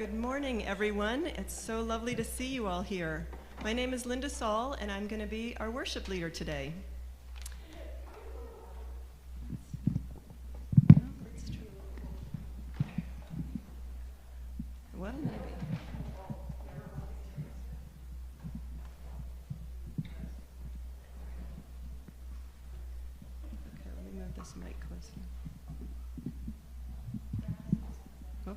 Good morning, everyone. It's so lovely to see you all here. My name is Lynda Saul, and I'm going to be our worship leader today. Well, maybe. Okay, let me move this mic closer. Oh.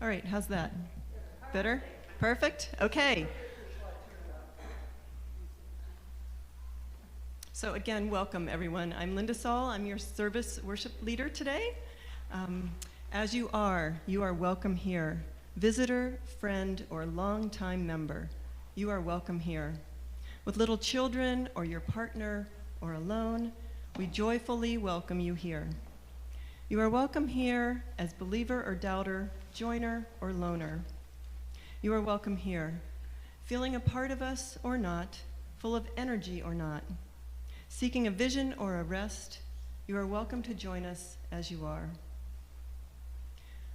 All right, how's that? Better? Perfect? Okay. So again, welcome everyone. I'm Lynda Saul. I'm your service worship leader today. As you are welcome here. Visitor, friend, or longtime member, you are welcome here. With little children or your partner or alone, we joyfully welcome you here. You are welcome here as believer or doubter, joiner or loner. You are welcome here, feeling a part of us or not, full of energy or not. Seeking a vision or a rest, you are welcome to join us as you are.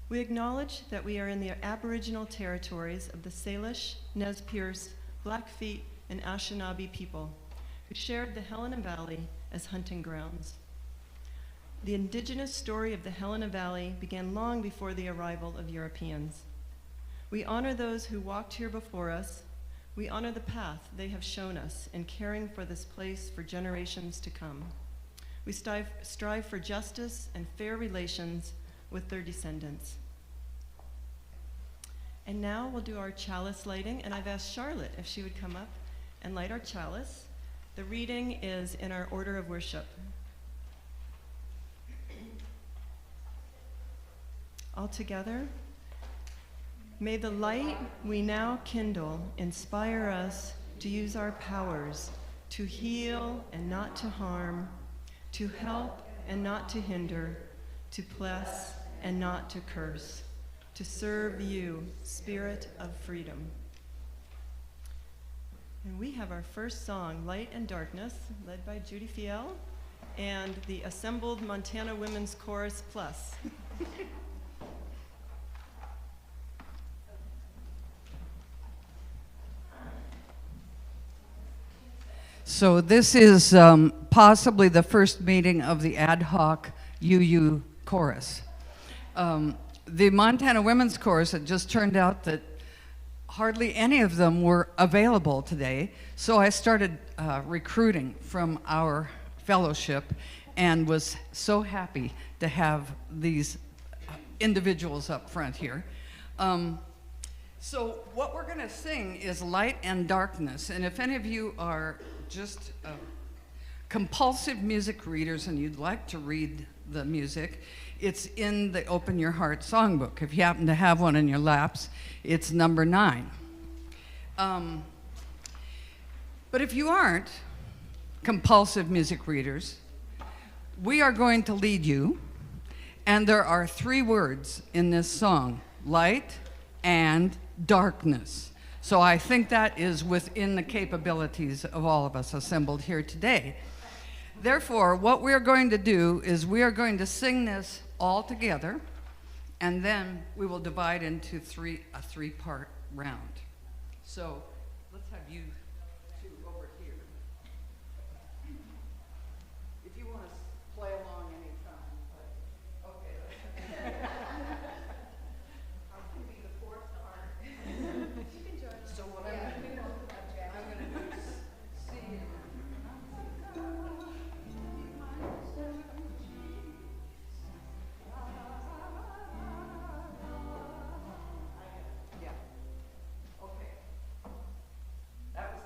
We acknowledge that we are in the Aboriginal territories of the Salish, Nez Perce, Blackfeet, and Anishinaabe people who shared the Helena Valley as hunting grounds. The indigenous story of the Helena Valley began long before the arrival of Europeans. We honor those who walked here before us. We honor the path they have shown us in caring for this place for generations to come. We strive for justice and fair relations with their descendants. And now we'll do our chalice lighting, and I've asked Charlotte if she would come up and light our chalice. The reading is in our order of worship. All together. May the light we now kindle inspire us to use our powers to heal and not to harm, to help and not to hinder, to bless and not to curse, to serve you, Spirit of freedom. And we have our first song, Light and Darkness, led by Judy Fiel and the assembled Montana Women's Chorus Plus. So this is possibly the first meeting of the ad hoc UU chorus. The Montana Women's Chorus, it just turned out that hardly any of them were available today, so I started recruiting from our fellowship and was so happy to have these individuals up front here. So what we're going to sing is Light and Darkness, and if any of you are just compulsive music readers and you'd like to read the music, it's in the Open Your Heart songbook. If you happen to have one in your laps, it's number 9. But if you aren't compulsive music readers, we are going to lead you, and there are 3 words in this song: light and darkness. So I think that is within the capabilities of all of us assembled here today. Therefore, what we're going to do is we are going to sing this all together, and then we will divide into a 3-part round. So let's have you two over here. If you want to play along anytime, but okay. I'll be the 4th part. You can join us. So what I'm going to do is see you. Yeah. Okay. That was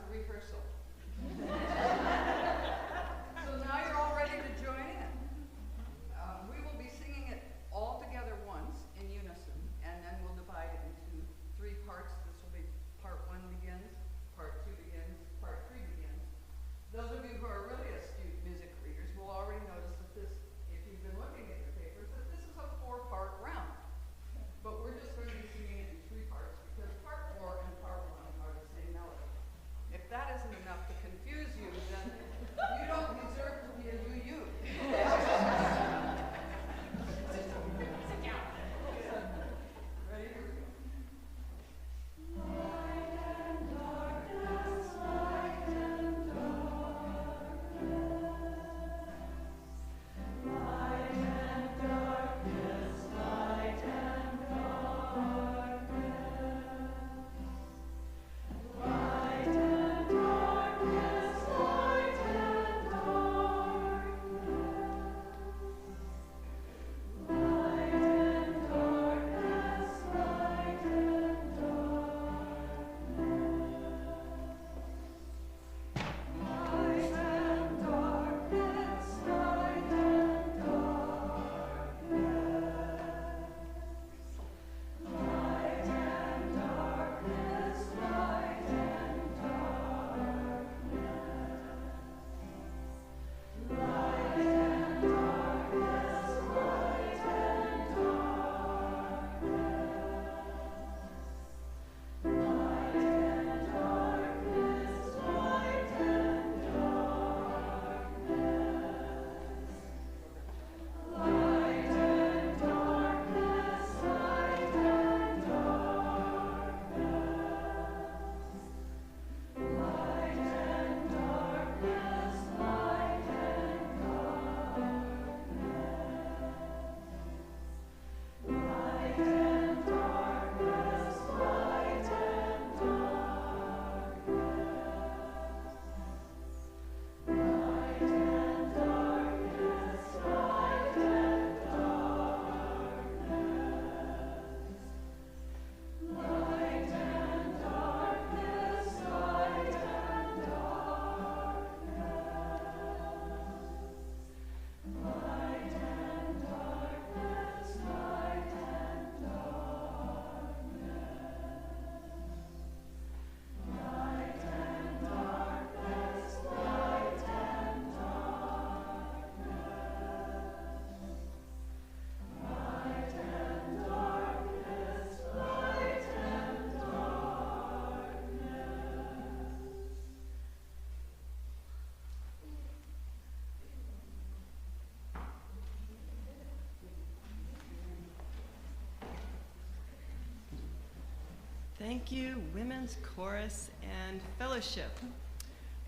Thank you, Women's Chorus and Fellowship.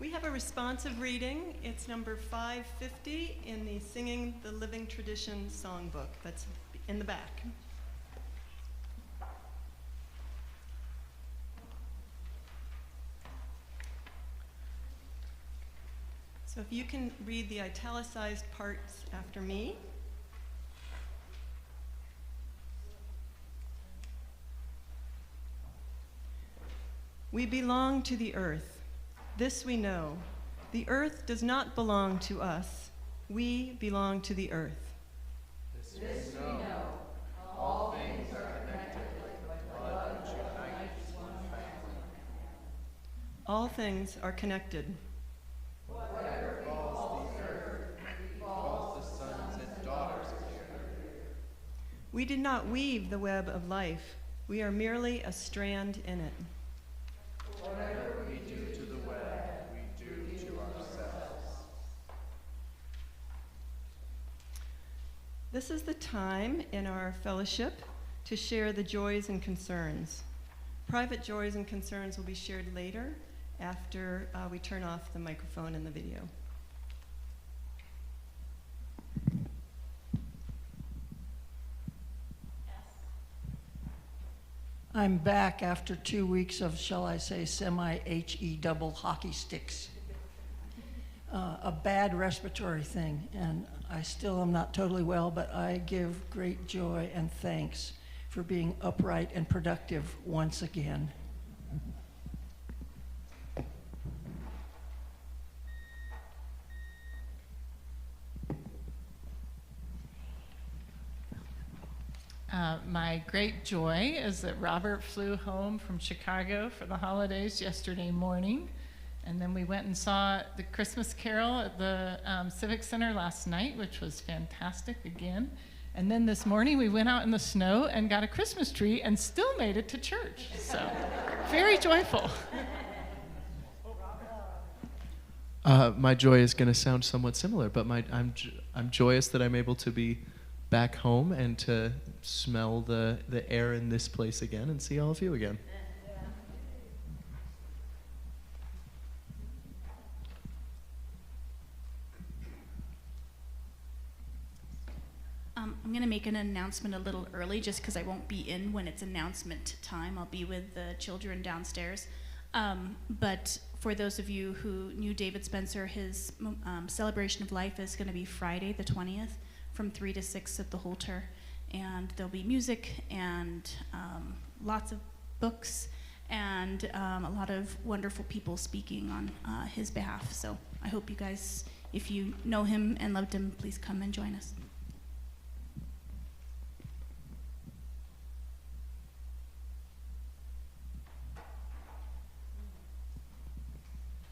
We have a responsive reading. It's number 550 in the Singing the Living Tradition songbook that's in the back. So if you can read the italicized parts after me. We belong to the earth. This we know. The earth does not belong to us. We belong to the earth. This we know. All things are connected like blood which unites one family. All things are connected. Whatever befalls the earth befalls the sons and daughters of the earth. We did not weave the web of life. We are merely a strand in it. Whatever we do to the web, we do to ourselves. This is the time in our fellowship to share the joys and concerns. Private joys and concerns will be shared later after we turn off the microphone and the video. I'm back after 2 weeks of, shall I say, semi-HE double hockey sticks. A bad respiratory thing, and I still am not totally well, but I give great joy and thanks for being upright and productive once again. My great joy is that Robert flew home from Chicago for the holidays yesterday morning, and then we went and saw the Christmas Carol at the Civic Center last night, which was fantastic again. And then this morning we went out in the snow and got a Christmas tree and still made it to church. So very joyful. My joy is going to sound somewhat similar, but I'm joyous that I'm able to be back home and to smell the air in this place again and see all of you again. I'm going to make an announcement a little early just because I won't be in when it's announcement time. I'll be with the children downstairs. But for those of you who knew David Spencer, his celebration of life is going to be Friday the 20th from 3 to 6 at the Holter. And there'll be music and lots of books and a lot of wonderful people speaking on his behalf. So I hope you guys, if you know him and loved him, please come and join us.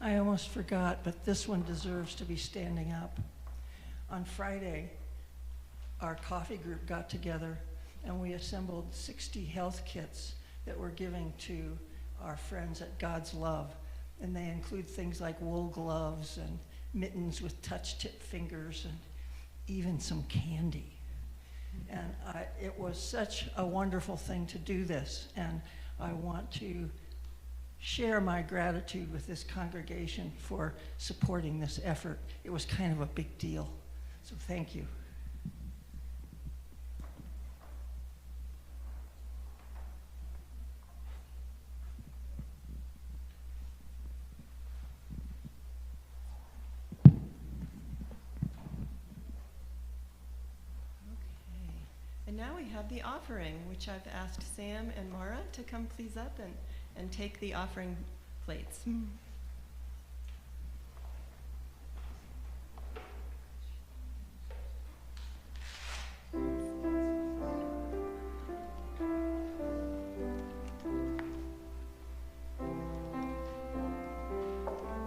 I almost forgot, but this one deserves to be standing up. On Friday, our coffee group got together and we assembled 60 health kits that we're giving to our friends at God's Love. And they include things like wool gloves and mittens with touch-tip fingers and even some candy. And it was such a wonderful thing to do this. And I want to share my gratitude with this congregation for supporting this effort. It was kind of a big deal. So thank you. And now we have the offering, which I've asked Sam and Mara to come please up and take the offering plates.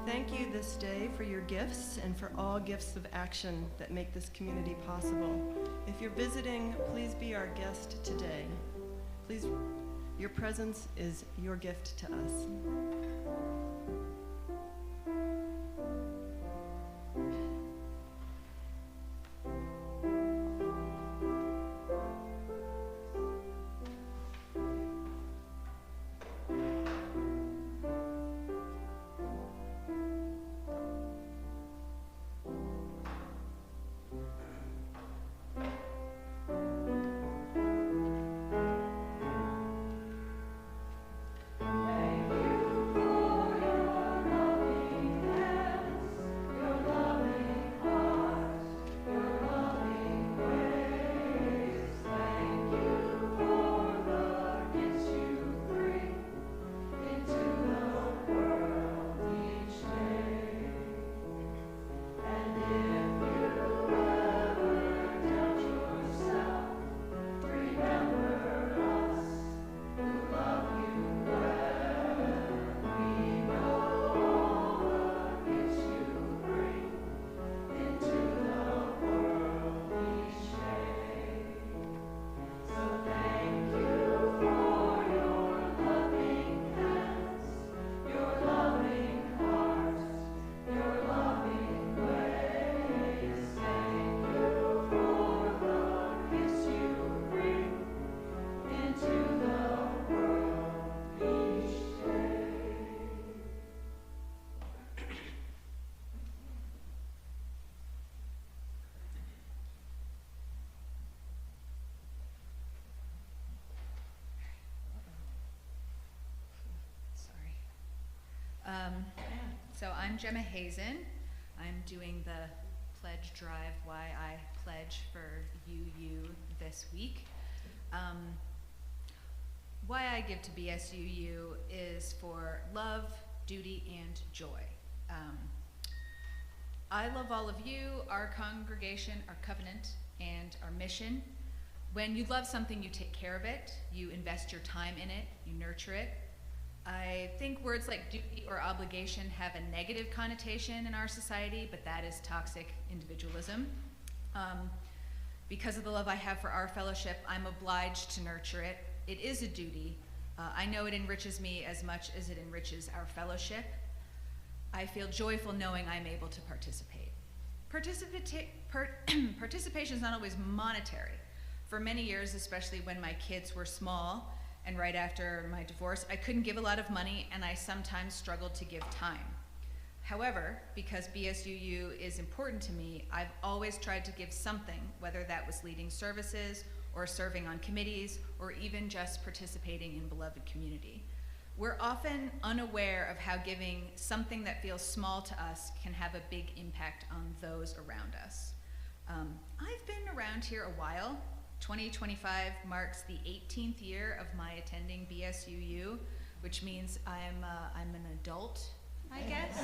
Thank you this day for your gifts and for all gifts of action that make this community possible. If you're visiting, please be our guest today. Please, your presence is your gift to us. So I'm Gemma Hazen. I'm doing the pledge drive, why I pledge for UU this week. Why I give to BSUU is for love, duty, and joy. I love all of you, our congregation, our covenant, and our mission. When you love something, you take care of it, you invest your time in it, you nurture it. I think words like duty or obligation have a negative connotation in our society, but that is toxic individualism. Because of the love I have for our fellowship, I'm obliged to nurture it. It is a duty. I know it enriches me as much as it enriches our fellowship. I feel joyful knowing I'm able to participate. Participation is not always monetary. For many years, especially when my kids were small and right after my divorce, I couldn't give a lot of money and I sometimes struggled to give time. However, because BSUU is important to me, I've always tried to give something, whether that was leading services or serving on committees or even just participating in beloved community. We're often unaware of how giving something that feels small to us can have a big impact on those around us. I've been around here a while. 2025 marks the 18th year of my attending BSUU, which means I'm an adult, I guess.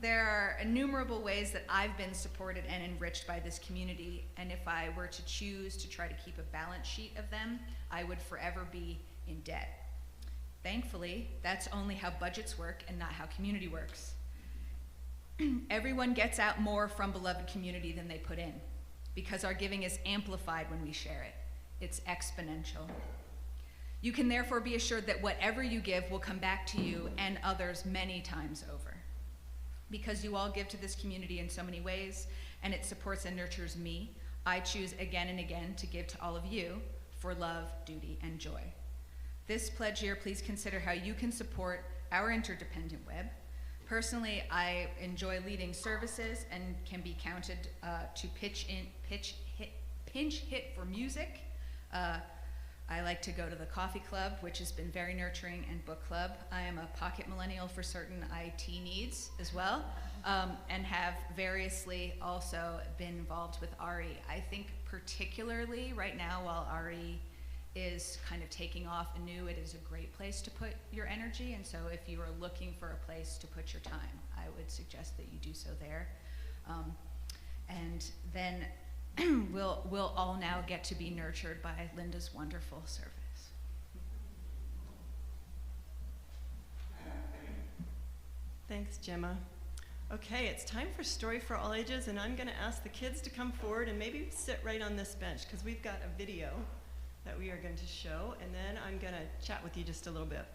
There are innumerable ways that I've been supported and enriched by this community, and if I were to choose to try to keep a balance sheet of them, I would forever be in debt. Thankfully, that's only how budgets work and not how community works. Everyone gets out more from beloved community than they put in, because our giving is amplified when we share it. It's exponential. You can therefore be assured that whatever you give will come back to you and others many times over. Because you all give to this community in so many ways, and it supports and nurtures me, I choose again and again to give to all of you for love, duty, and joy. This pledge year, please consider how you can support our interdependent web. Personally, I enjoy leading services and can be counted to pinch hit for music. I like to go to the coffee club, which has been very nurturing, and book club. I am a pocket millennial for certain IT needs as well, and have variously also been involved with RE. I think particularly right now, while RE is kind of taking off anew, it is a great place to put your energy, and so if you are looking for a place to put your time, I would suggest that you do so there. And then we'll all now get to be nurtured by Lynda's wonderful service. Thanks, Gemma. Okay, it's time for Story for All Ages, and I'm going to ask the kids to come forward and maybe sit right on this bench, because we've got a video that we are going to show, and then I'm going to chat with you just a little bit.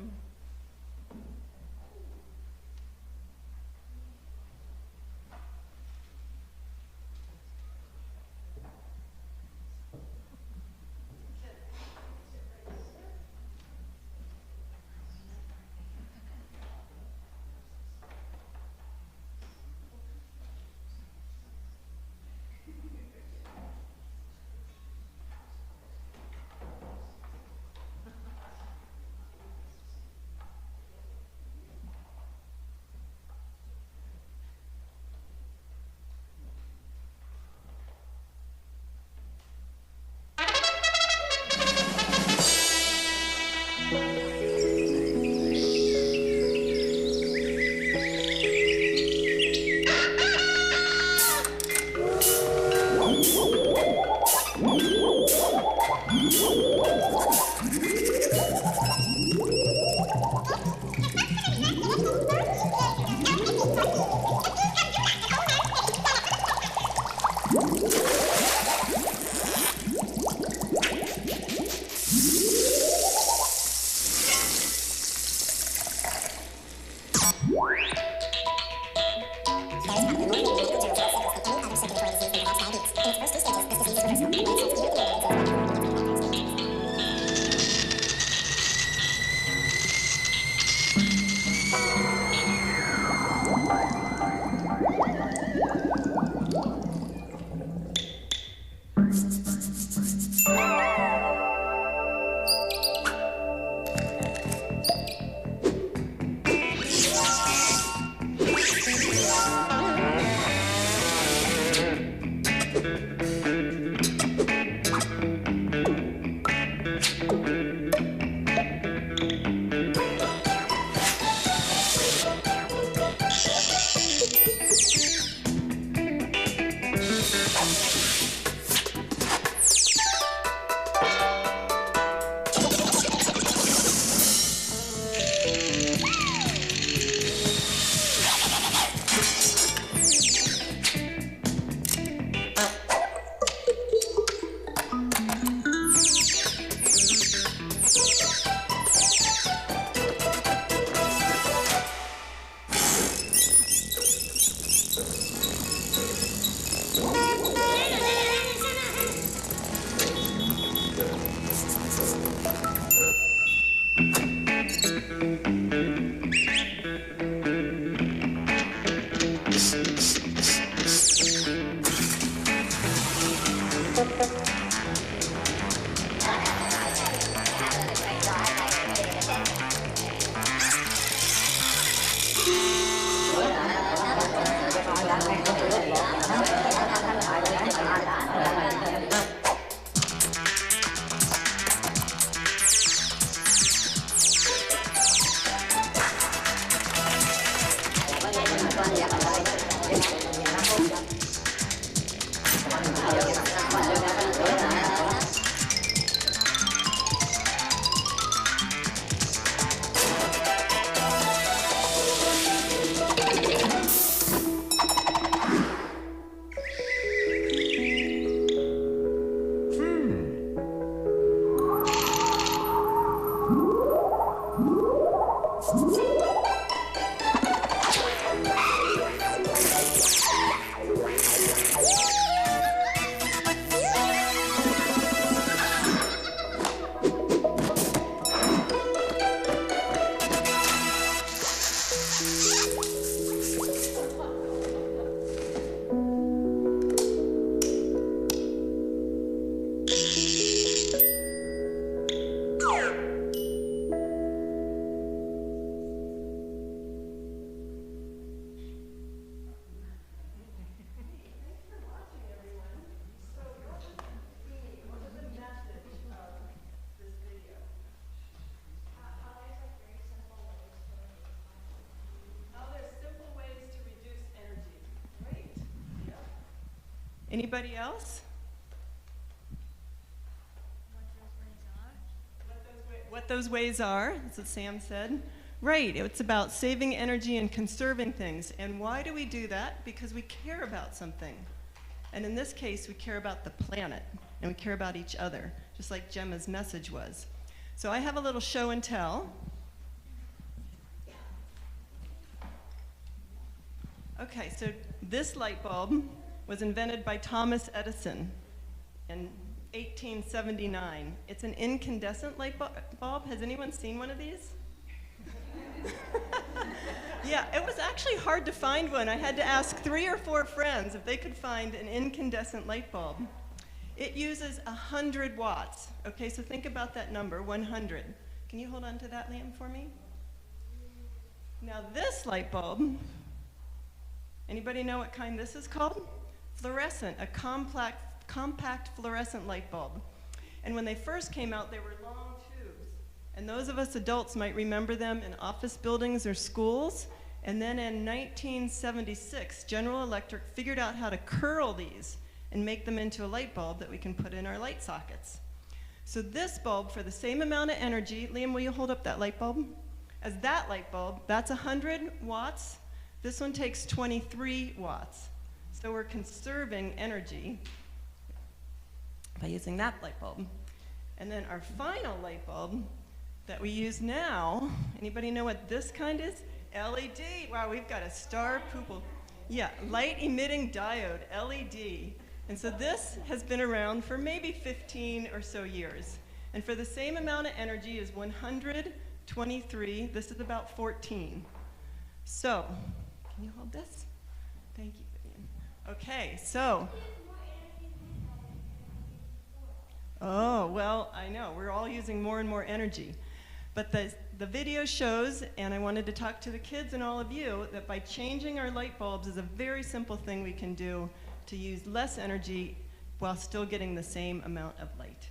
Anybody else? What those ways are, that's what Sam said. Right, it's about saving energy and conserving things. And why do we do that? Because we care about something. And in this case, we care about the planet, and we care about each other, just like Gemma's message was. So I have a little show and tell. Okay, so this light bulb was invented by Thomas Edison in 1879. It's an incandescent light bulb. Has anyone seen one of these? Yeah, it was actually hard to find one. I had to ask 3 or 4 friends if they could find an incandescent light bulb. It uses 100 watts. Okay, so think about that number, 100. Can you hold on to that, Liam, for me? Now this light bulb, anybody know what kind this is called? Fluorescent, a compact fluorescent light bulb. And when they first came out, they were long tubes. And those of us adults might remember them in office buildings or schools. And then in 1976, General Electric figured out how to curl these and make them into a light bulb that we can put in our light sockets. So this bulb, for the same amount of energy, Liam, will you hold up that light bulb? As that light bulb, that's 100 watts. This one takes 23 watts. So we're conserving energy by using that light bulb. And then our final light bulb that we use now, anybody know what this kind is? LED. Wow, we've got a star pupil. Yeah, light emitting diode, LED. And so this has been around for maybe 15 or so years. And for the same amount of energy as 123, this is about 14. So, can you hold this? Thank you, Vivian. Okay, so. Oh, well, I know, we're all using more and more energy. But the video shows, and I wanted to talk to the kids and all of you, that by changing our light bulbs is a very simple thing we can do to use less energy while still getting the same amount of light.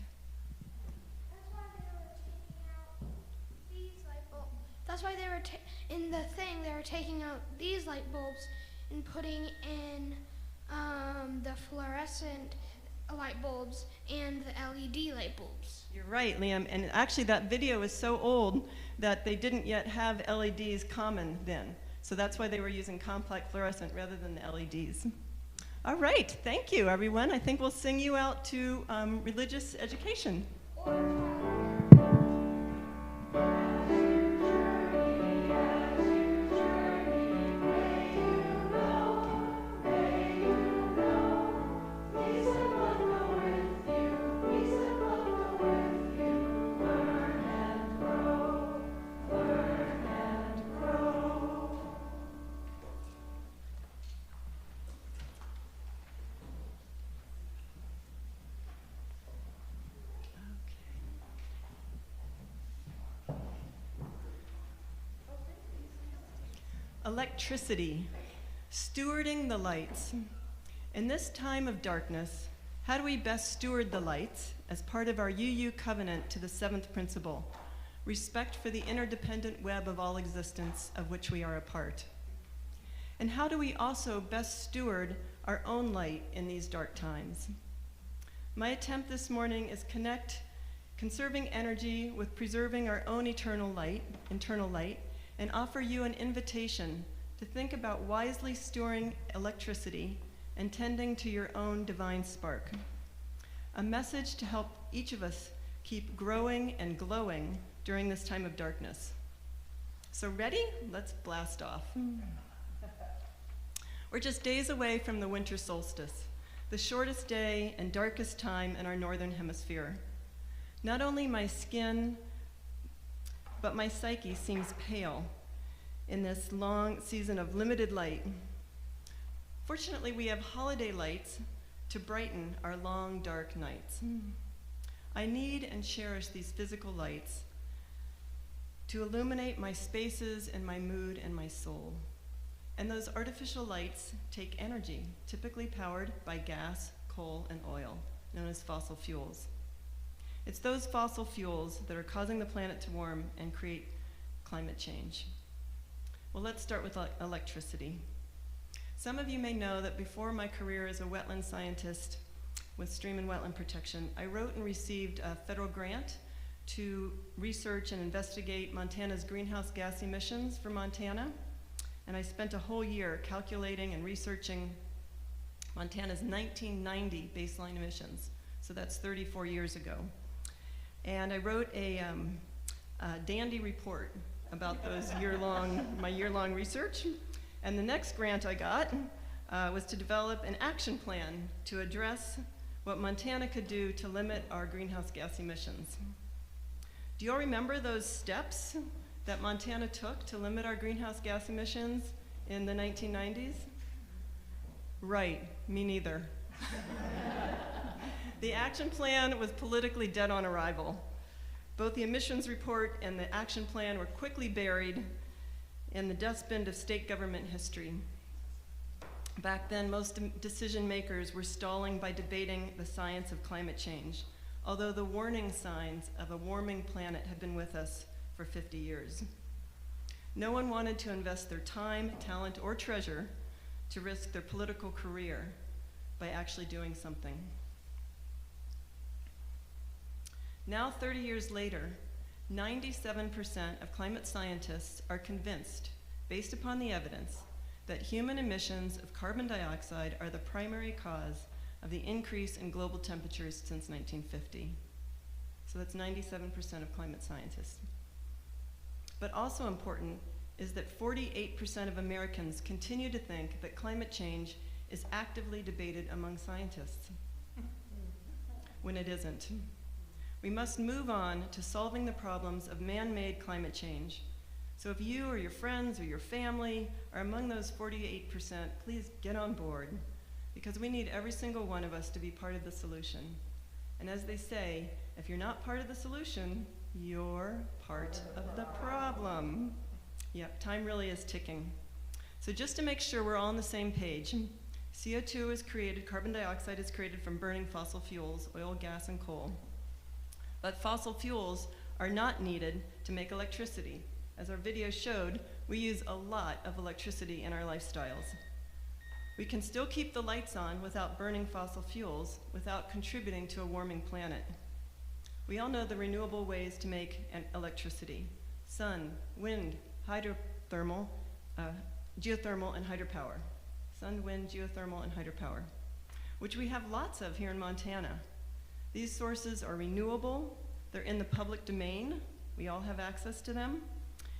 That's why they were in the thing, they were taking out these light bulbs and putting in the fluorescent light bulbs and the LED light bulbs. You're right, Liam, and actually that video is so old that they didn't yet have LEDs common then. So that's why they were using compact fluorescent rather than the LEDs. All right, thank you, everyone. I think we'll sing you out to religious education. Electricity, stewarding the lights. In this time of darkness, how do we best steward the lights as part of our UU covenant to the 7th principle, respect for the interdependent web of all existence of which we are a part? And how do we also best steward our own light in these dark times? My attempt this morning is connect conserving energy with preserving our own internal light, and offer you an invitation to think about wisely storing electricity and tending to your own divine spark. A message to help each of us keep growing and glowing during this time of darkness. So ready? Let's blast off. We're just days away from the winter solstice, the shortest day and darkest time in our northern hemisphere. Not only my skin, but my psyche seems pale in this long season of limited light. Fortunately, we have holiday lights to brighten our long, dark nights. I need and cherish these physical lights to illuminate my spaces and my mood and my soul. And those artificial lights take energy, typically powered by gas, coal, and oil, known as fossil fuels. It's those fossil fuels that are causing the planet to warm and create climate change. Well, let's start with electricity. Some of you may know that before my career as a wetland scientist with stream and wetland protection, I wrote and received a federal grant to research and investigate Montana's greenhouse gas emissions for Montana. And I spent a whole year calculating and researching Montana's 1990 baseline emissions. So that's 34 years ago. And I wrote a dandy report about my year-long research. And the next grant I got was to develop an action plan to address what Montana could do to limit our greenhouse gas emissions. Do you all remember those steps that Montana took to limit our greenhouse gas emissions in the 1990s? Right, me neither. The action plan was politically dead on arrival. Both the emissions report and the action plan were quickly buried in the dustbin of state government history. Back then, most decision makers were stalling by debating the science of climate change, although the warning signs of a warming planet had been with us for 50 years. No one wanted to invest their time, talent, or treasure to risk their political career by actually doing something. Now, 30 years later, 97% of climate scientists are convinced, based upon the evidence, that human emissions of carbon dioxide are the primary cause of the increase in global temperatures since 1950. So that's 97% of climate scientists. But also important is that 48% of Americans continue to think that climate change is actively debated among scientists, when it isn't. We must move on to solving the problems of man-made climate change. So if you or your friends or your family are among those 48%, please get on board, because we need every single one of us to be part of the solution. And as they say, if you're not part of the solution, you're part of the problem. Yep, time really is ticking. So just to make sure we're all on the same page, CO2 is created, carbon dioxide is created from burning fossil fuels, oil, gas, and coal. But fossil fuels are not needed to make electricity. As our video showed, we use a lot of electricity in our lifestyles. We can still keep the lights on without burning fossil fuels, without contributing to a warming planet. We all know the renewable ways to make electricity: sun, wind, geothermal, and hydropower. Sun, wind, geothermal, and hydropower, which we have lots of here in Montana. These sources are renewable, they're in the public domain, we all have access to them,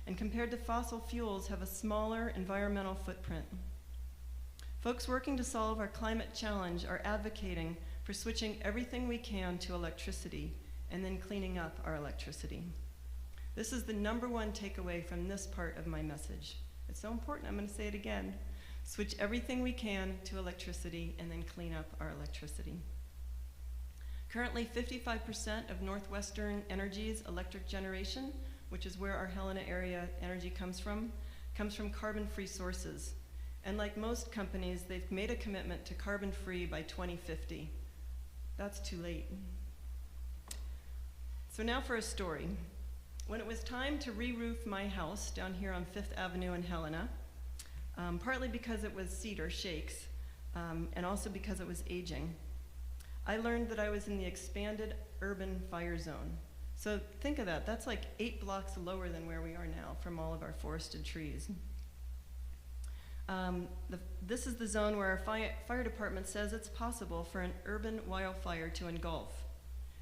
and compared to fossil fuels, have a smaller environmental footprint. Folks working to solve our climate challenge are advocating for switching everything we can to electricity and then cleaning up our electricity. This is the #1 takeaway from this part of my message. It's so important, I'm going to say it again. Switch everything we can to electricity and then clean up our electricity. Currently, 55% of Northwestern Energy's electric generation, which is where our Helena area energy comes from carbon-free sources. And like most companies, they've made a commitment to carbon-free by 2050. That's too late. So now for a story. When it was time to re-roof my house down here on 5th Avenue in Helena, partly because it was cedar shakes, and also because it was aging, I learned that I was in the expanded urban fire zone. So think of that, that's like 8 blocks lower than where we are now from all of our forested trees. This is the zone where our fire department says it's possible for an urban wildfire to engulf.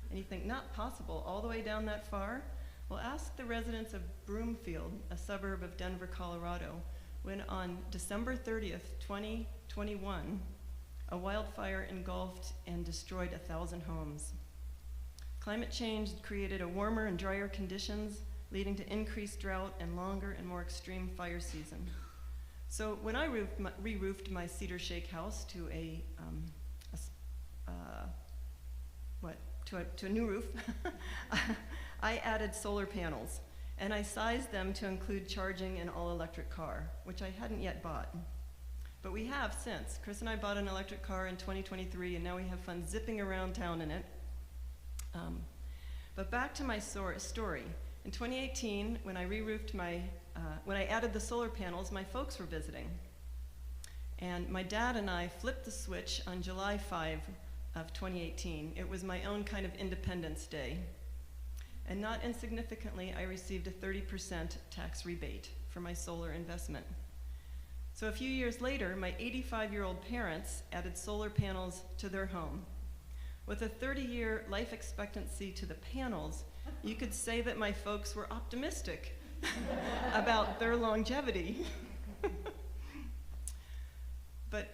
And you think, not possible, all the way down that far? Well, ask the residents of Broomfield, a suburb of Denver, Colorado, when on December 30th, 2021, a wildfire engulfed and destroyed 1,000 homes. Climate change created a warmer and drier conditions, leading to increased drought and longer and more extreme fire season. So when I re-roofed my cedar shake house to a new roof, I added solar panels, and I sized them to include charging an all-electric car, which I hadn't yet bought. But we have since. Chris and I bought an electric car in 2023, and now we have fun zipping around town in it. But back to my story. In 2018, when I re-roofed when I added the solar panels, my folks were visiting. And my dad and I flipped the switch on July 5 of 2018. It was my own kind of Independence Day. And not insignificantly, I received a 30% tax rebate for my solar investment. So a few years later, my 85-year-old parents added solar panels to their home. With a 30-year life expectancy to the panels, you could say that my folks were optimistic about their longevity. But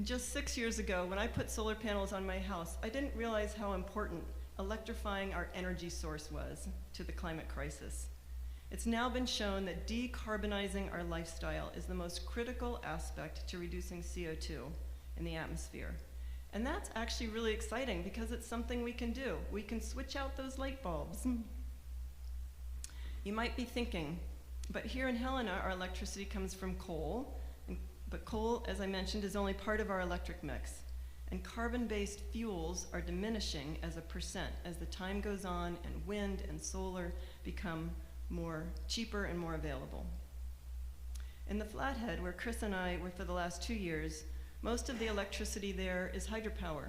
just 6 years ago, when I put solar panels on my house, I didn't realize how important electrifying our energy source was to the climate crisis. It's now been shown that decarbonizing our lifestyle is the most critical aspect to reducing CO2 in the atmosphere. And that's actually really exciting because it's something we can do. We can switch out those light bulbs. You might be thinking, but here in Helena, our electricity comes from coal, but coal, as I mentioned, is only part of our electric mix. And carbon-based fuels are diminishing as a percent as the time goes on and wind and solar become cheaper and more available. In the Flathead, where Chris and I were for the last 2 years, most of the electricity there is hydropower.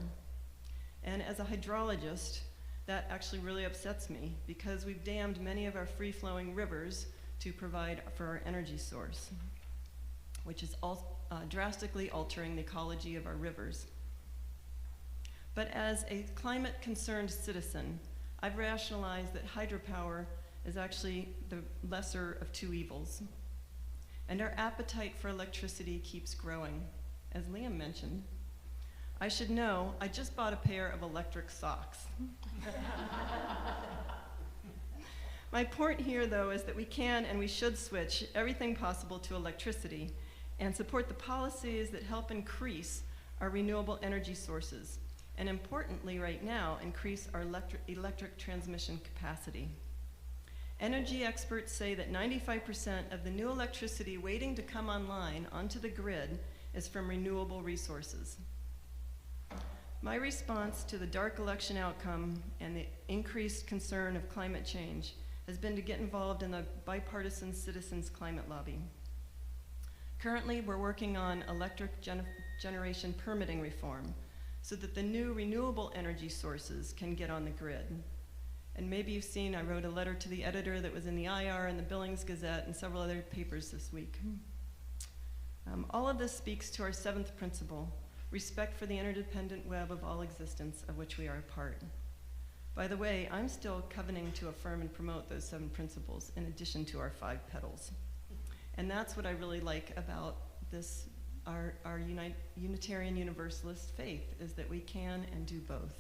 And as a hydrologist, that actually really upsets me because we've dammed many of our free-flowing rivers to provide for our energy source, which is drastically altering the ecology of our rivers. But as a climate-concerned citizen, I've rationalized that hydropower is actually the lesser of two evils. And our appetite for electricity keeps growing. As Liam mentioned, I should know, I just bought a pair of electric socks. My point here, though, is that we can and we should switch everything possible to electricity and support the policies that help increase our renewable energy sources, and importantly right now, increase our electric transmission capacity. Energy experts say that 95% of the new electricity waiting to come online onto the grid is from renewable resources. My response to the dark election outcome and the increased concern of climate change has been to get involved in the bipartisan citizens climate lobby. Currently, we're working on electric generation permitting reform so that the new renewable energy sources can get on the grid. And maybe you've seen, I wrote a letter to the editor that was in the IR and the Billings Gazette and several other papers this week. All of this speaks to our seventh principle, respect for the interdependent web of all existence of which we are a part. By the way, I'm still covenanting to affirm and promote those 7 principles in addition to our 5 petals. And that's what I really like about this, our Unitarian Universalist faith, is that we can and do both.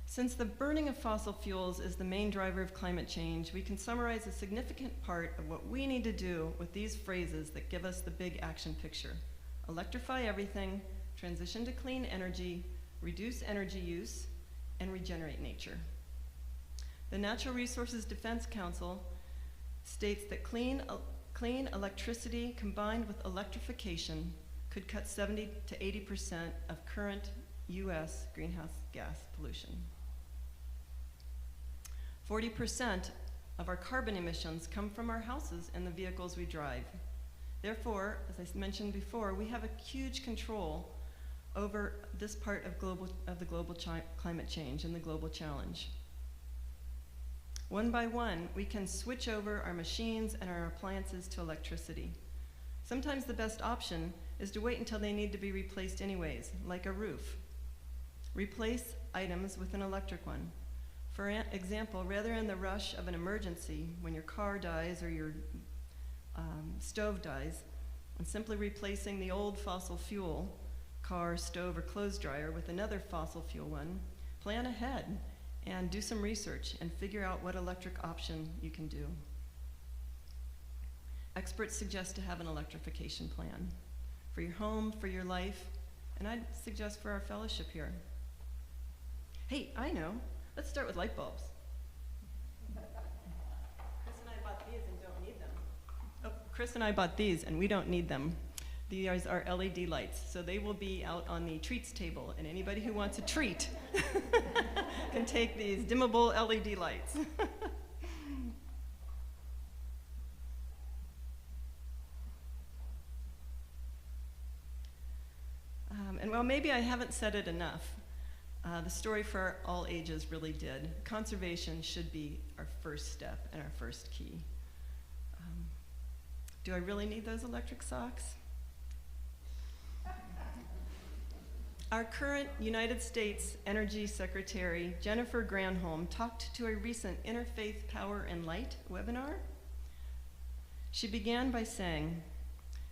Since the burning of fossil fuels is the main driver of climate change, we can summarize a significant part of what we need to do with these phrases that give us the big action picture. Electrify everything, transition to clean energy, reduce energy use, and regenerate nature. The Natural Resources Defense Council states that clean electricity combined with electrification could cut 70 to 80% of current US greenhouse gas pollution. 40% of our carbon emissions come from our houses and the vehicles we drive. Therefore, as I mentioned before, we have a huge control over this part of the global climate change and the global challenge. One by one, we can switch over our machines and our appliances to electricity. Sometimes the best option is to wait until they need to be replaced anyways, like a roof. Replace items with an electric one. For example, rather in the rush of an emergency, when your car dies or your stove dies, and simply replacing the old fossil fuel car, stove, or clothes dryer with another fossil fuel one, plan ahead and do some research and figure out what electric option you can do. Experts suggest to have an electrification plan for your home, for your life, and I'd suggest for our fellowship here. Hey, I know. Let's start with light bulbs. Chris and I bought these and don't need them. Oh, Chris and I bought these and we don't need them. These are LED lights, so they will be out on the treats table, and anybody who wants a treat can take these dimmable LED lights. maybe I haven't said it enough. The story for all ages really did. Conservation should be our first step and our first key. Do I really need those electric socks? Our current United States Energy Secretary, Jennifer Granholm, talked to a recent Interfaith Power and Light webinar. She began by saying,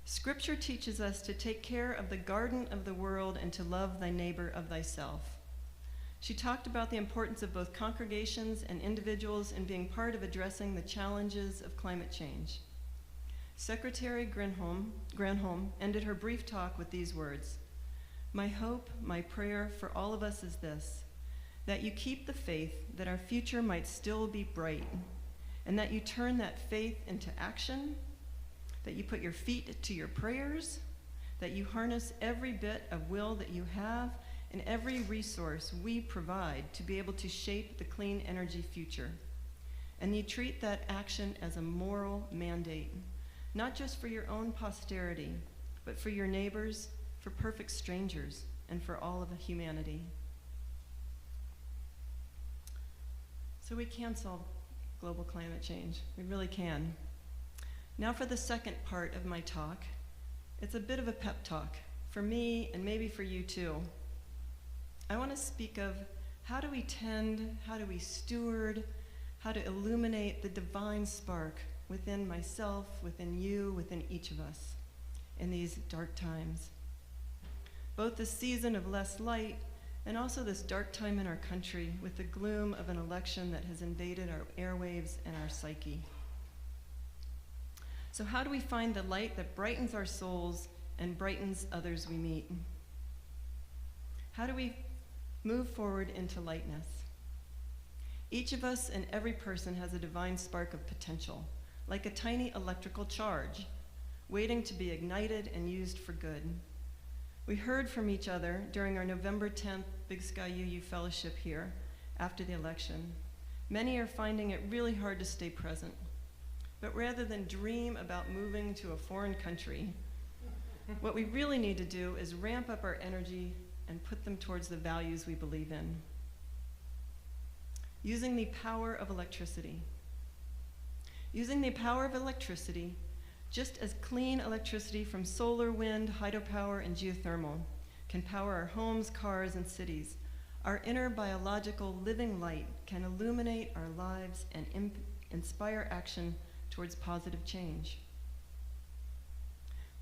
"Scripture teaches us to take care of the garden of the world and to love thy neighbor of thyself." She talked about the importance of both congregations and individuals in being part of addressing the challenges of climate change. Secretary Granholm ended her brief talk with these words, "My hope, my prayer for all of us is this, that you keep the faith that our future might still be bright, and that you turn that faith into action, that you put your feet to your prayers, that you harness every bit of will that you have and every resource we provide to be able to shape the clean energy future. And you treat that action as a moral mandate, not just for your own posterity, but for your neighbors, for perfect strangers, and for all of humanity." So we can solve global climate change. We really can. Now for the second part of my talk. It's a bit of a pep talk for me and maybe for you too. I want to speak of how do we tend, how do we steward, how to illuminate the divine spark within myself, within you, within each of us in these dark times. Both the season of less light and also this dark time in our country with the gloom of an election that has invaded our airwaves and our psyche. So how do we find the light that brightens our souls and brightens others we meet? How do we move forward into lightness? Each of us and every person has a divine spark of potential, like a tiny electrical charge, waiting to be ignited and used for good. We heard from each other during our November 10th Big Sky UU Fellowship here after the election. Many are finding it really hard to stay present. But rather than dream about moving to a foreign country, what we really need to do is ramp up our energy and put them towards the values we believe in. Using the power of electricity. Using the power of electricity, just as clean electricity from solar, wind, hydropower, and geothermal can power our homes, cars, and cities, our inner biological living light can illuminate our lives and inspire action towards positive change.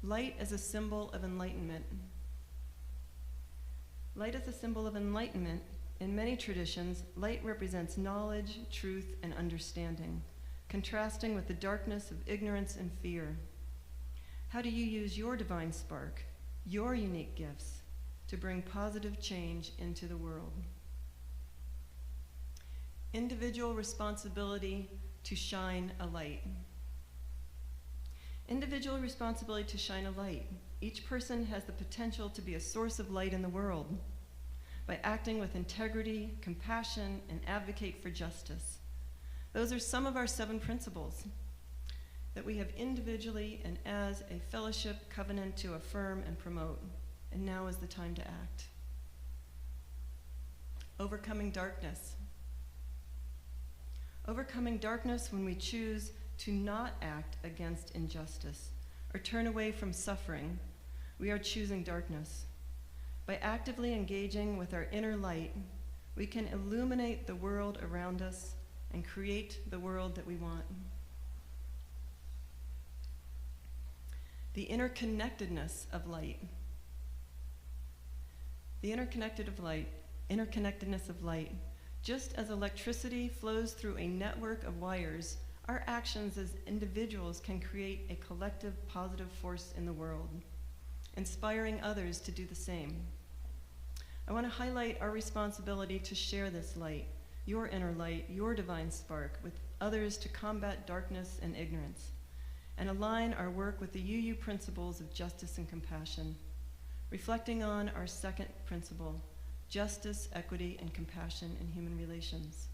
Light as a symbol of enlightenment. Light is a symbol of enlightenment. In many traditions, light represents knowledge, truth, and understanding, contrasting with the darkness of ignorance and fear. How do you use your divine spark, your unique gifts, to bring positive change into the world? Individual responsibility to shine a light. Individual responsibility to shine a light. Each person has the potential to be a source of light in the world by acting with integrity, compassion, and advocate for justice. Those are some of our 7 principles that we have individually and as a fellowship covenant to affirm and promote. And now is the time to act. Overcoming darkness. Overcoming darkness when we choose to not act against injustice or turn away from suffering, we are choosing darkness. By actively engaging with our inner light, we can illuminate the world around us and create the world that we want. The interconnectedness of light. The interconnectedness of light. Just as electricity flows through a network of wires, our actions as individuals can create a collective positive force in the world, inspiring others to do the same. I want to highlight our responsibility to share this light, your inner light, your divine spark, with others to combat darkness and ignorance, and align our work with the UU principles of justice and compassion, reflecting on our second principle, justice, equity, and compassion in human relations.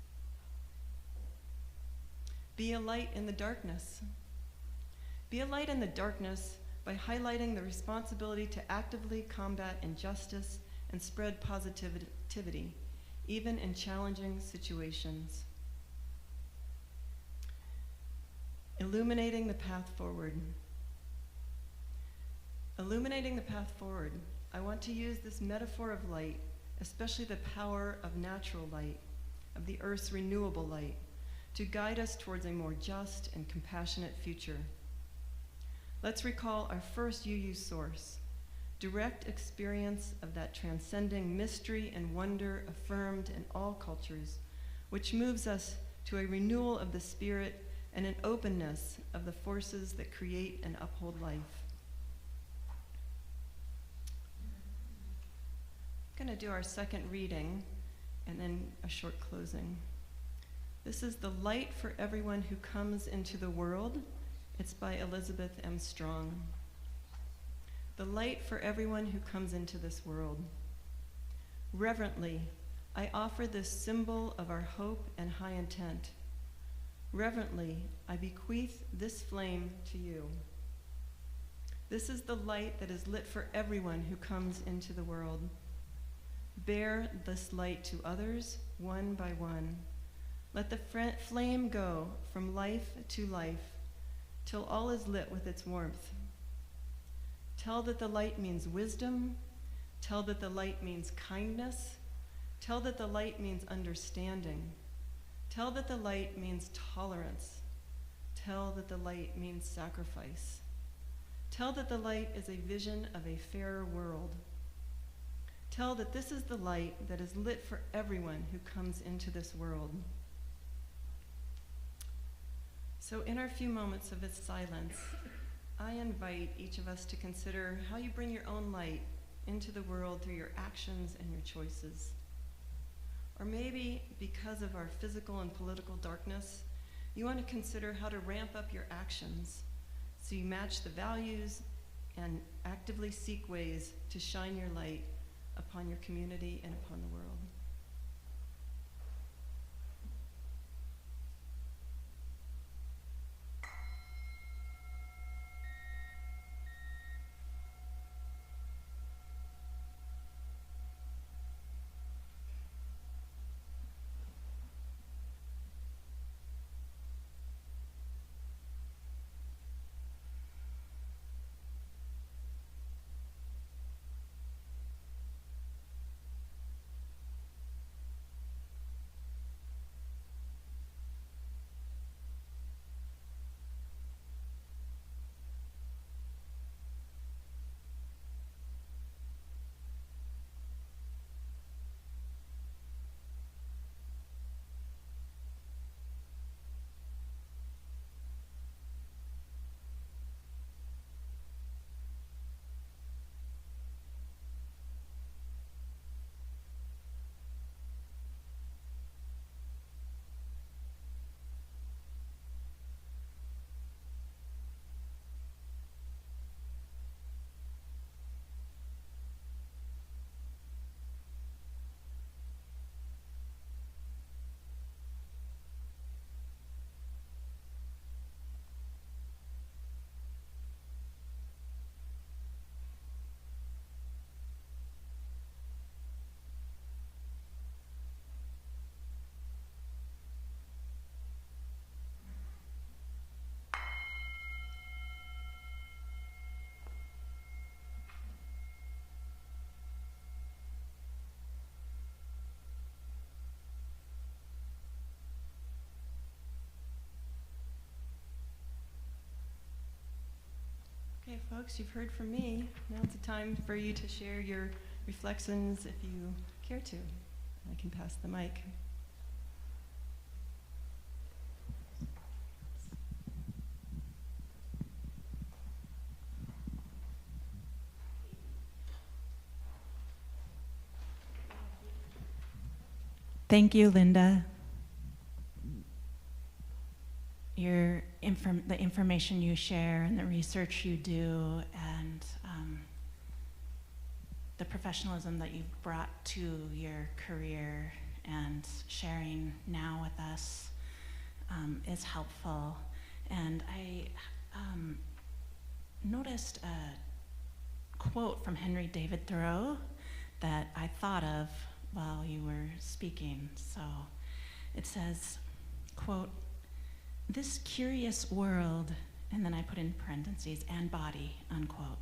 Be a light in the darkness. Be a light in the darkness by highlighting the responsibility to actively combat injustice and spread positivity, even in challenging situations. Illuminating the path forward. Illuminating the path forward, I want to use this metaphor of light, especially the power of natural light, of the earth's renewable light, to guide us towards a more just and compassionate future. Let's recall our first UU source, direct experience of that transcending mystery and wonder affirmed in all cultures, which moves us to a renewal of the spirit and an openness of the forces that create and uphold life. I'm going to do our second reading and then a short closing. This is The Light for Everyone Who Comes into the World. It's by Elizabeth M. Strong. The light for everyone who comes into this world. Reverently, I offer this symbol of our hope and high intent. Reverently, I bequeath this flame to you. This is the light that is lit for everyone who comes into the world. Bear this light to others, one by one. Let the flame go from life to life, till all is lit with its warmth. Tell that the light means wisdom. Tell that the light means kindness. Tell that the light means understanding. Tell that the light means tolerance. Tell that the light means sacrifice. Tell that the light is a vision of a fairer world. Tell that this is the light that is lit for everyone who comes into this world. So in our few moments of its silence, I invite each of us to consider how you bring your own light into the world through your actions and your choices. Or maybe because of our physical and political darkness, you want to consider how to ramp up your actions so you match the values and actively seek ways to shine your light upon your community and upon the world. Okay, folks, you've heard from me. Now it's the time for you to share your reflections if you care to. I can pass the mic. Thank you, Lynda. The information you share and the research you do and the professionalism that you've brought to your career and sharing now with us is helpful. And I noticed a quote from Henry David Thoreau that I thought of while you were speaking. So it says, quote, "This curious world," and then I put in parentheses, "and body," unquote,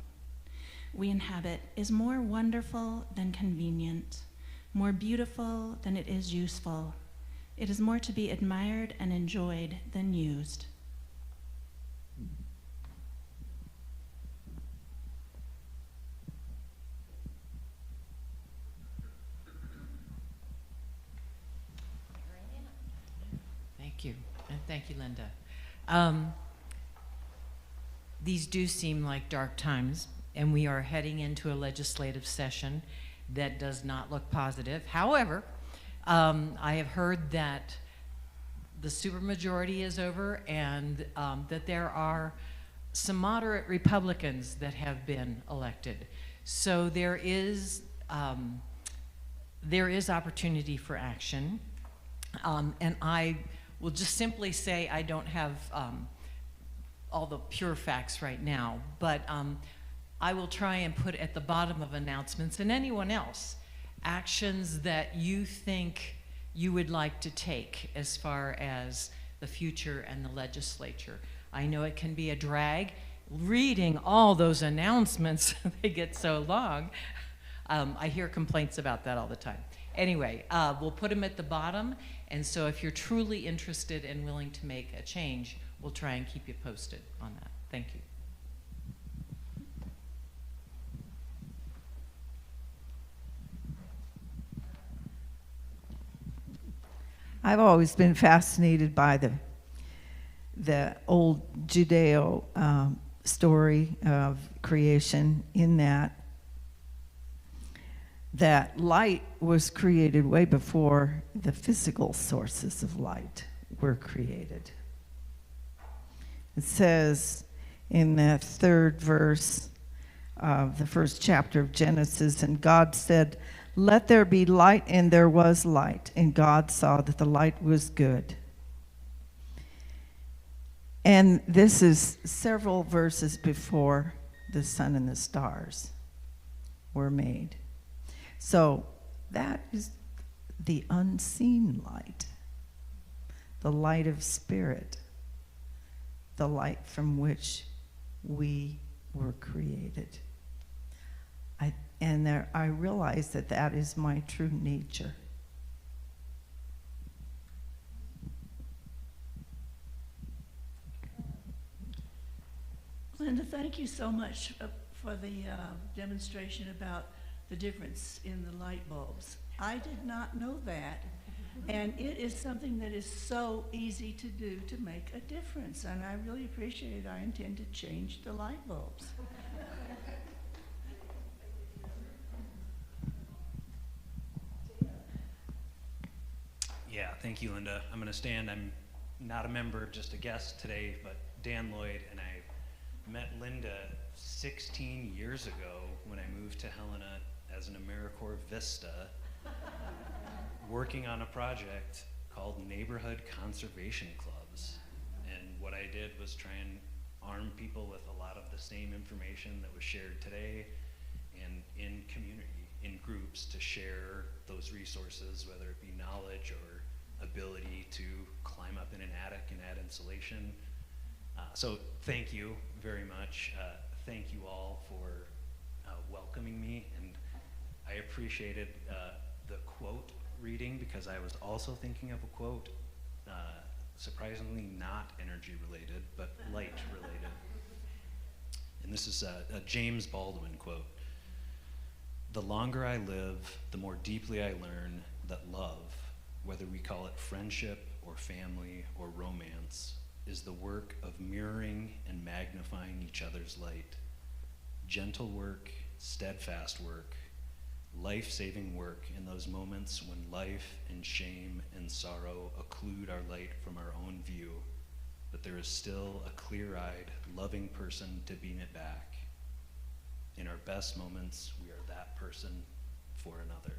"we inhabit is more wonderful than convenient, more beautiful than it is useful. It is more to be admired and enjoyed than used." Thank you, and thank you, Lynda. These do seem like dark times, and we are heading into a legislative session that does not look positive. However, I have heard that the supermajority is over, and that there are some moderate Republicans that have been elected. So there is opportunity for action, and I will just simply say I don't have all the pure facts right now, but I will try and put at the bottom of announcements, and anyone else, actions that you think you would like to take as far as the future and the legislature. I know it can be a drag. Reading all those announcements, they get so long. I hear complaints about that all the time. Anyway, we'll put them at the bottom, and so if you're truly interested and willing to make a change, we'll try and keep you posted on that. Thank you. I've always been fascinated by the old Judeo story of creation, in that light was created way before the physical sources of light were created. It says in the 3rd verse of the 1st chapter of Genesis, "And God said, 'Let there be light,' and there was light. And God saw that the light was good." And this is several verses before the sun and the stars were made. So that is the unseen light, the light of spirit, the light from which we were created. I realize that that is my true nature. Lynda, thank you so much for the demonstration about the difference in the light bulbs. I did not know that, and it is something that is so easy to do to make a difference, and I really appreciate it. I intend to change the light bulbs. Yeah, thank you, Lynda. I'm going to stand. I'm not a member, just a guest today, but Dan Lloyd, and I met Lynda 16 years ago when I moved to Helena as an AmeriCorps Vista, working on a project called Neighborhood Conservation Clubs. And what I did was try and arm people with a lot of the same information that was shared today, and in community, in groups, to share those resources, whether it be knowledge or ability to climb up in an attic and add insulation. So thank you very much. Thank you all for welcoming me, and I appreciated the quote reading, because I was also thinking of a quote, surprisingly not energy related, but light related. And this is a James Baldwin quote. "The longer I live, the more deeply I learn that love, whether we call it friendship or family or romance, is the work of mirroring and magnifying each other's light. Gentle work, steadfast work, life-saving work in those moments when life and shame and sorrow occlude our light from our own view, but there is still a clear-eyed, loving person to beam it back. In our best moments, we are that person for another."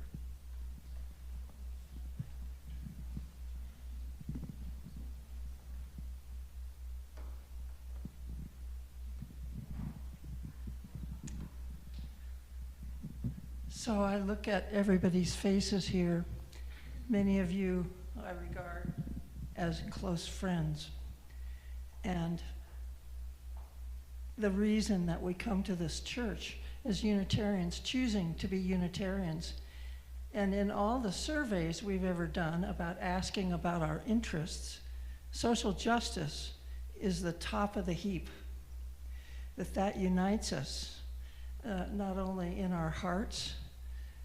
So I look at everybody's faces here. Many of you I regard as close friends. And the reason that we come to this church is Unitarians choosing to be Unitarians. And in all the surveys we've ever done about asking about our interests, social justice is the top of the heap. That unites us, not only in our hearts,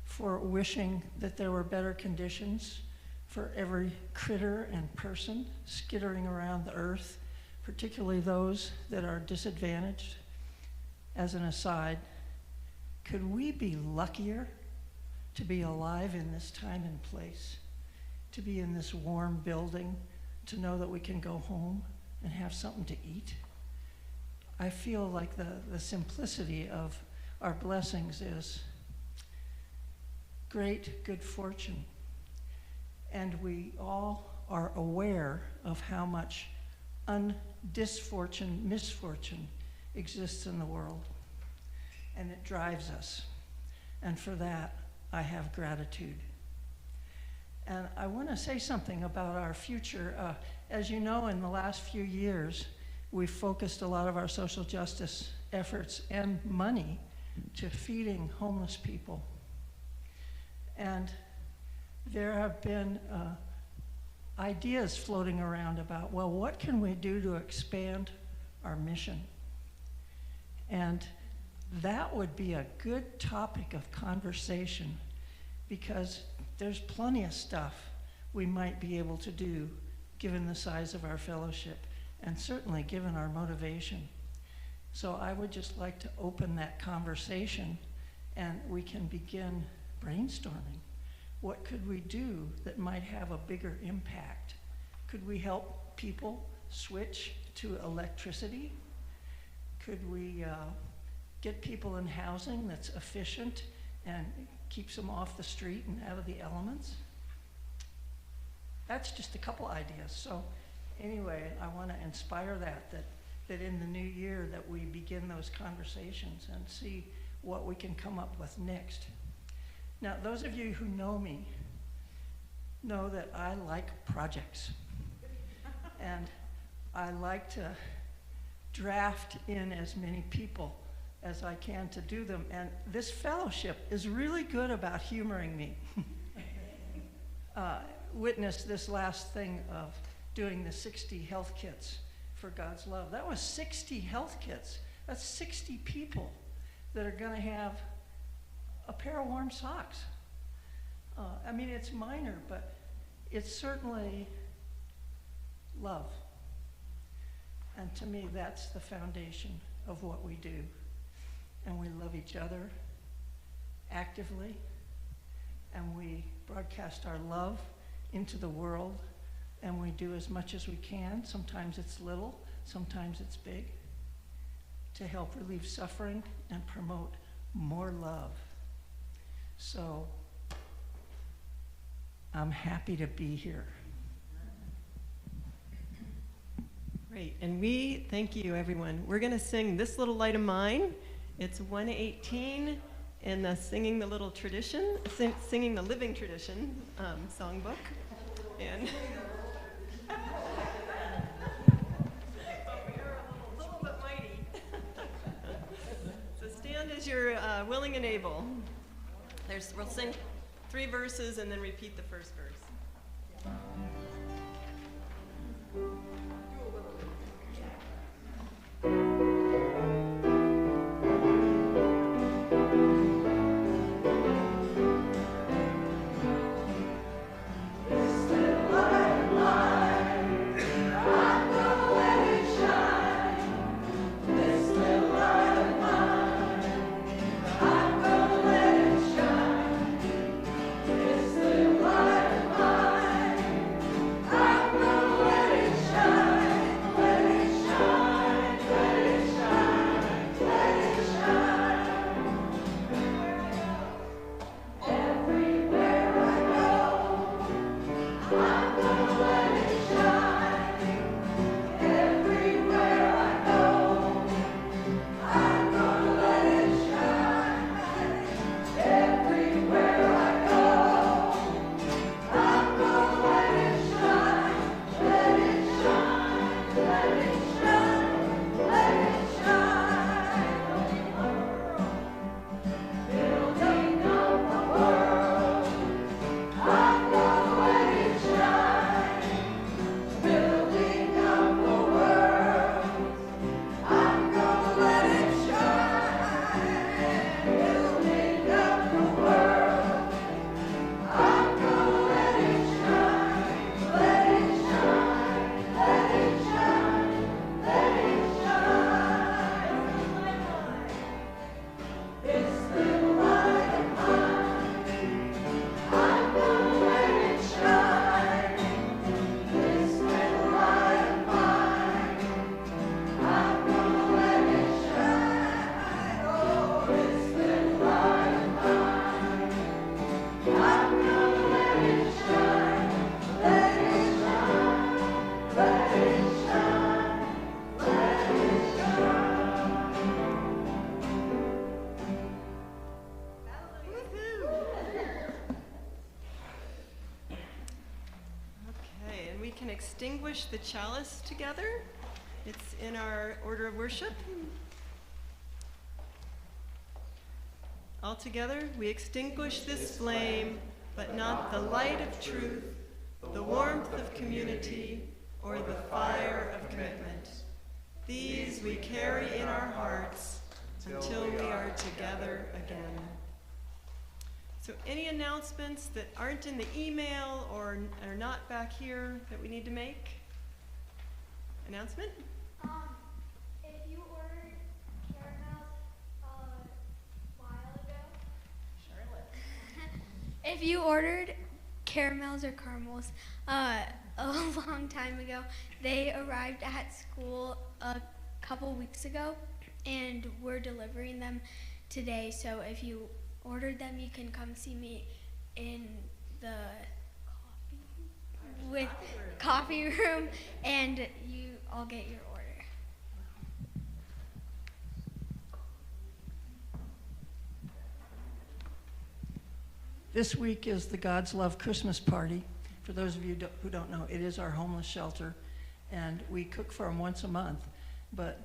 for wishing that there were better conditions for every critter and person skittering around the earth, particularly those that are disadvantaged. As an aside, could we be luckier to be alive in this time and place, to be in this warm building, to know that we can go home and have something to eat? I feel like the simplicity of our blessings is great good fortune. And we all are aware of how much misfortune exists in the world. And it drives us. And for that, I have gratitude. And I want to say something about our future. As you know, in the last few years, we've focused a lot of our social justice efforts and money to feeding homeless people. And there have been ideas floating around about, well, what can we do to expand our mission? And that would be a good topic of conversation, because there's plenty of stuff we might be able to do given the size of our fellowship and certainly given our motivation. So I would just like to open that conversation and we can begin brainstorming. What could we do that might have a bigger impact? Could we help people switch to electricity? Could we get people in housing that's efficient and keeps them off the street and out of the elements? That's just a couple ideas. So anyway, I want to inspire that in the new year that we begin those conversations and see what we can come up with next. Now, those of you who know me know that I like projects. And I like to draft in as many people as I can to do them. And this fellowship is really good about humoring me. Witness this last thing of doing the 60 health kits for God's love. That was 60 health kits. That's 60 people that are going to have a pair of warm socks. I mean, it's minor, but it's certainly love. And to me, that's the foundation of what we do. And we love each other actively, and we broadcast our love into the world, and we do as much as we can. Sometimes it's little, sometimes it's big, to help relieve suffering and promote more love. So I'm happy to be here. Great, and we thank you, everyone. We're going to sing This Little Light of Mine. It's 118 in the Singing the Little Tradition, Singing the Living Tradition songbook. And but we are a little bit mighty. So stand as you're willing and able. We'll sing 3 verses and then repeat the first verse. This little light of mine, I'm gonna let it shine. can extinguish the chalice together. It's in our order of worship. All together, we extinguish this flame, but not the light of truth, the warmth of community, or the fire of commitment. These we carry in our hearts until we are together again. So any announcements that aren't in the email or are not back here that we need to make? Announcement? If you ordered caramels a while ago, if you ordered caramels or caramels a long time ago, they arrived at school a couple weeks ago, and we're delivering them today. So if you ordered them, you can come see me in the coffee room, and I'll get your order. This week is the God's Love Christmas Party. For those of you who don't know, it is our homeless shelter, and we cook for them once a month. But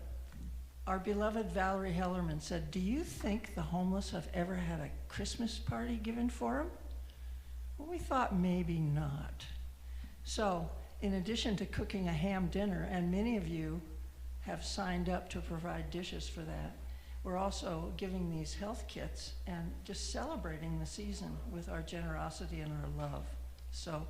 our beloved Valerie Hellerman said, "Do you think the homeless have ever had a Christmas party given for them?" Well, we thought maybe not. So, in addition to cooking a ham dinner, and many of you have signed up to provide dishes for that, we're also giving these health kits and just celebrating the season with our generosity and our love. So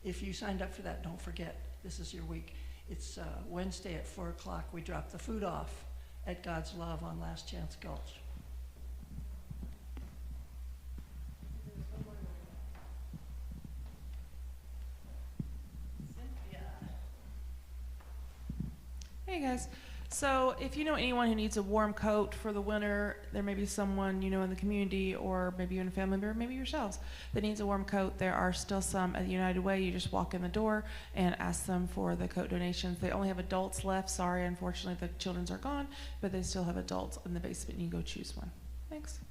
if you signed up for that, don't forget, this is your week. It's Wednesday at 4 o'clock. We drop the food off at God's Love on Last Chance Gulch. Hey guys, so if you know anyone who needs a warm coat for the winter, there may be someone you know in the community, or maybe even a family member, maybe yourselves, that needs a warm coat. There are still some at the United Way. You just walk in the door and ask them for the coat donations. They only have adults left. Sorry, unfortunately the children's are gone, but they still have adults in the basement. You can go choose one. Thanks.